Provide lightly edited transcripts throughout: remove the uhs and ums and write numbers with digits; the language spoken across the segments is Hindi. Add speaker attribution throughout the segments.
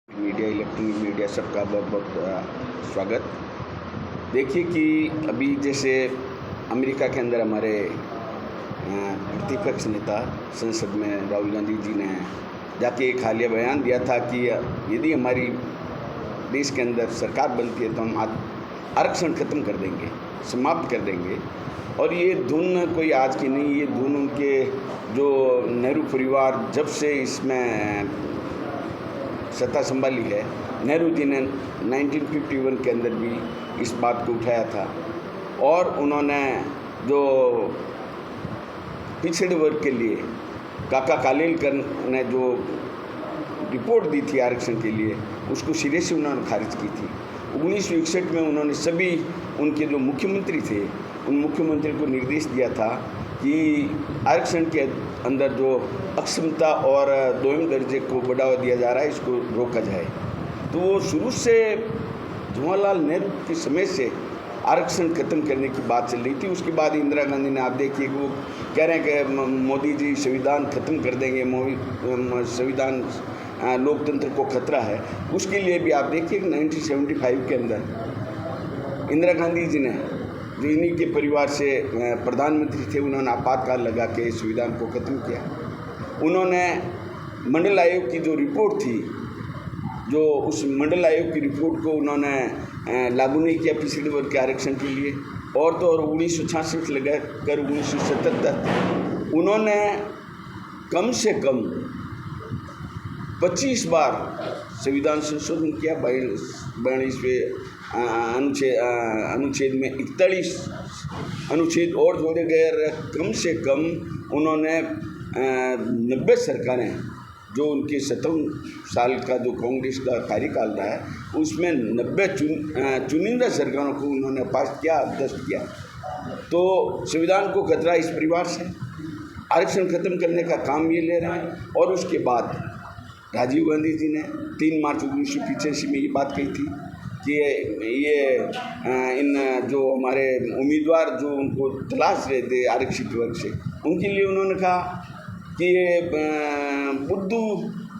Speaker 1: मीडिया, इलेक्ट्रॉनिक मीडिया सबका बहुत बहुत स्वागत। देखिए कि अभी जैसे अमेरिका के अंदर हमारे प्रतिपक्ष नेता संसद में राहुल गांधी जी ने जाके एक हालिया बयान दिया था कि यदि हमारी देश के अंदर सरकार बनती है तो हम आरक्षण ख़त्म कर देंगे, समाप्त कर देंगे। और ये धुन कोई आज की नहीं, ये धुन उनके जो नेहरू परिवार जब से इसमें सत्ता संभाली है, नेहरू जी ने 1951 के अंदर भी इस बात को उठाया था। और उन्होंने जो पिछड़े वर्ग के लिए काका कालेलकर ने जो रिपोर्ट दी थी आरक्षण के लिए, उसको सिरे से उन्होंने खारिज की थी। 1961 में उन्होंने सभी उनके जो मुख्यमंत्री थे उन मुख्यमंत्री को निर्देश दिया था कि आरक्षण के अंदर जो अक्षमता और दोयम दर्जे को बढ़ावा दिया जा रहा है इसको रोका जाए। तो वो शुरू से जवाहरलाल नेहरू के समय से आरक्षण खत्म करने की बात चल रही थी। उसके बाद इंदिरा गांधी ने, आप देखिए कि वो कह रहे हैं कि मोदी जी संविधान खत्म कर देंगे, संविधान लोकतंत्र को खतरा है। उसके लिए भी आप देखिए कि 1975 के अंदर इंदिरा गांधी जी ने, जो इन्हीं के परिवार से प्रधानमंत्री थे, उन्होंने आपातकाल लगा के संविधान को ख़त्म किया। उन्होंने मंडल आयोग की जो रिपोर्ट थी, जो उस मंडल आयोग की रिपोर्ट को उन्होंने लागू नहीं किया पिछड़े वर्ग के आरक्षण के लिए। और तो और 1966 से लेकर 1977 उन्होंने कम से कम 25 बार संविधान संशोधन किया। 42वें अनुच्छेद में 41 अनुच्छेद और जोड़े गए। कम से कम उन्होंने 90 सरकारें, जो उनके 57 साल का जो कांग्रेस का कार्यकाल रहा है, उसमें 90 चुनिंदा सरकारों को उन्होंने पास किया, अध्यस्त किया। तो संविधान को खतरा इस परिवार से, आरक्षण खत्म करने का काम ये ले रहे हैं। और उसके बाद राजीव गांधी जी ने 3 मार्च 1985 में ये बात कही थी कि ये इन जो हमारे उम्मीदवार जो उनको तलाश रहे थे आरक्षित वर्ग से, उनके लिए उन्होंने कहा कि ये बुद्धू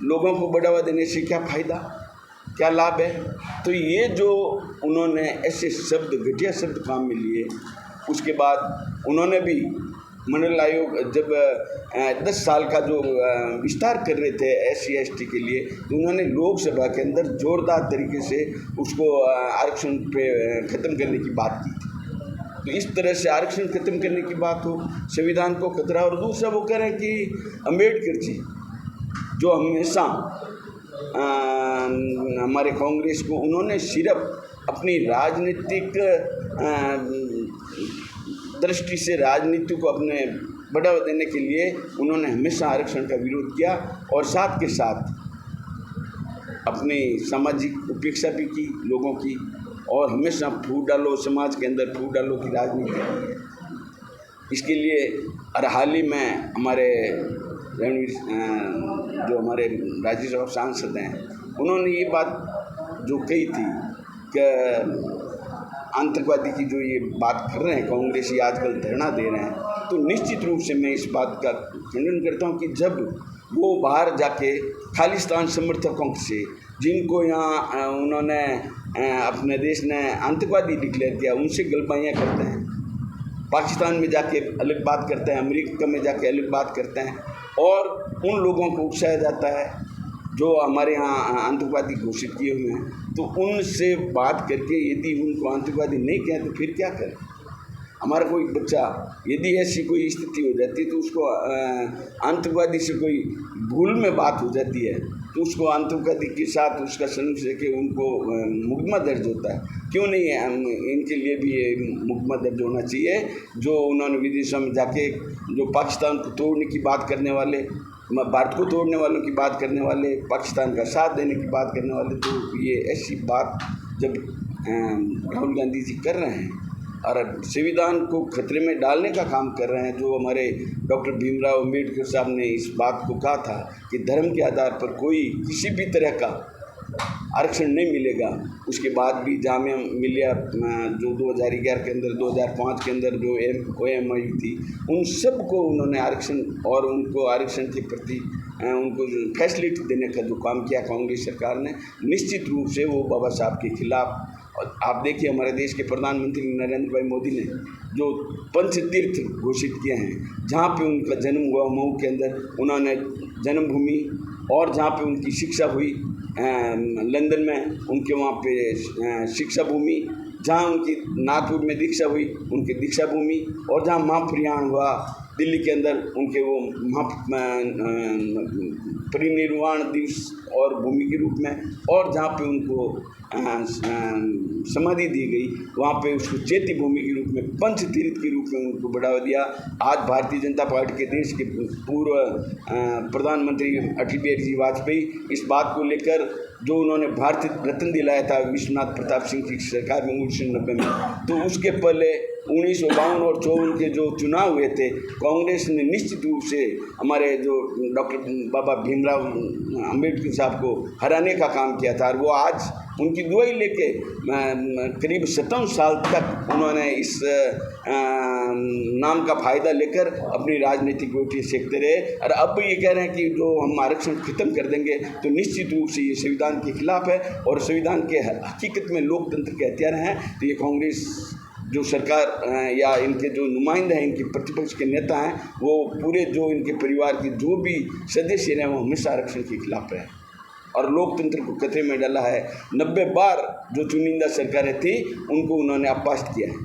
Speaker 1: लोगों को बढ़ावा देने से क्या फ़ायदा, क्या लाभ है। तो ये जो उन्होंने ऐसे शब्द, घटिया शब्द काम में लिए। उसके बाद उन्होंने भी मंडल आयोग जब 10 साल का जो विस्तार कर रहे थे SC ST के लिए, तो उन्होंने लोकसभा के अंदर जोरदार तरीके से उसको आरक्षण पे ख़त्म करने की बात की थी। तो इस तरह से आरक्षण खत्म करने की बात हो, संविधान को खतरा। और दूसरा वो कह रहे हैं कि अम्बेडकर जी, जो हमेशा हमारे कांग्रेस को, उन्होंने सिर्फ अपनी राजनीतिक दृष्टि से, राजनीति को अपने बढ़ावा देने के लिए उन्होंने हमेशा आरक्षण का विरोध किया। और साथ के साथ अपनी सामाजिक उपेक्षा भी की लोगों की, और हमेशा फूट डालो समाज के अंदर, फूट डालो की राजनीति की है। इसके लिए और हाल ही में हमारे रणवीर, जो हमारे राज्यसभा सांसद हैं, उन्होंने ये बात जो कही थी कि आतंकवादी की जो ये बात कर रहे हैं कांग्रेसी, आजकल धरना दे रहे हैं, तो निश्चित रूप से मैं इस बात का खंडन करता हूँ कि जब वो बाहर जाके खालिस्तान समर्थकों से, जिनको यहाँ उन्होंने अपने देश ने आतंकवादी डिक्लेयर किया, उनसे गलबाइयाँ करते हैं, पाकिस्तान में जाके अलग बात करते हैं, अमेरिका में जाके अलग बात करते हैं, और उन लोगों को उकसाया जाता है जो हमारे यहाँ आतंकवादी घोषित किए हुए हैं। तो उनसे बात करके यदि उनको आतंकवादी नहीं कहें तो फिर क्या करें। हमारा कोई बच्चा यदि ऐसी कोई स्थिति हो जाती है तो उसको आतंकवादी से कोई भूल में बात हो जाती है तो उसको आतंकवादी के साथ उसका संबंध लेके उनको मुकदमा दर्ज होता है। क्यों नहीं है, इनके लिए भी ये मुकदमा दर्ज होना चाहिए। जो उन्होंने विदेशों में जाके जो पाकिस्तान को तोड़ने की बात करने वाले, भारत को तोड़ने वालों की बात करने वाले, पाकिस्तान का साथ देने की बात करने वाले, तो ये ऐसी बात जब राहुल गांधी जी कर रहे हैं और संविधान को खतरे में डालने का काम कर रहे हैं, जो हमारे डॉक्टर भीमराव अम्बेडकर साहब ने इस बात को कहा था कि धर्म के आधार पर कोई किसी भी तरह का आरक्षण नहीं मिलेगा, उसके बाद भी जामिया मिलिया जो 2011 के अंदर 2005 के अंदर जो OMI थी, उन सब को उन्होंने आरक्षण और उनको आरक्षण के प्रति उनको फैसिलिटी देने का जो काम किया कांग्रेस सरकार ने, निश्चित रूप से वो बाबा साहब के खिलाफ। और आप देखिए हमारे देश के प्रधानमंत्री नरेंद्र भाई मोदी ने जो पंचतीर्थ घोषित किए हैं, जहाँ पे उनका जन्म हुआ मऊ के अंदर, उन्होंने जन्मभूमि और जहाँ पे उनकी शिक्षा हुई लंदन में, उनके वहाँ पे शिक्षा भूमि, जहाँ उनकी नागपुर में दीक्षा हुई उनकी दीक्षा भूमि, और जहाँ महाप्रयाण हुआ दिल्ली के अंदर उनके वो परिनिर्वाण दिवस और भूमि के रूप में, और जहाँ पे उनको समाधि दी गई वहाँ पे उसको चैत्य भूमि के रूप में, पंचतीर्थ के रूप में उनको बढ़ावा दिया। आज भारतीय जनता पार्टी के देश के पूर्व प्रधानमंत्री अटल बिहारी जी वाजपेयी इस बात को लेकर जो उन्होंने भारत रत्न दिलाया था विश्वनाथ प्रताप सिंह की सरकार में 1990 में, तो उसके पहले 1952 और 54 के जो चुनाव हुए थे, कांग्रेस ने निश्चित रूप से हमारे जो डॉक्टर बाबा भीमराव अंबेडकर साहब को हराने का काम किया था। और वो आज उनकी दुआई लेके करीब 57 साल तक उन्होंने इस नाम का फ़ायदा लेकर अपनी राजनीतिक रोटी सेकते रहे। और अब ये कह रहे हैं कि जो हम आरक्षण ख़त्म कर देंगे, तो निश्चित रूप से ये संविधान के खिलाफ है और संविधान के हकीकत में लोकतंत्र के हत्यारे हैं। तो ये कांग्रेस जो सरकार या इनके जो नुमाइंदे हैं, इनके प्रतिपक्ष के नेता हैं, वो पूरे जो इनके परिवार के जो भी सदस्य हैं वो हमेशा आरक्षण के खिलाफ रहे और लोकतंत्र को खतरे में डाला है। 90 बार जो चुनिंदा सरकारें थी उनको उन्होंने अपमानित किया है।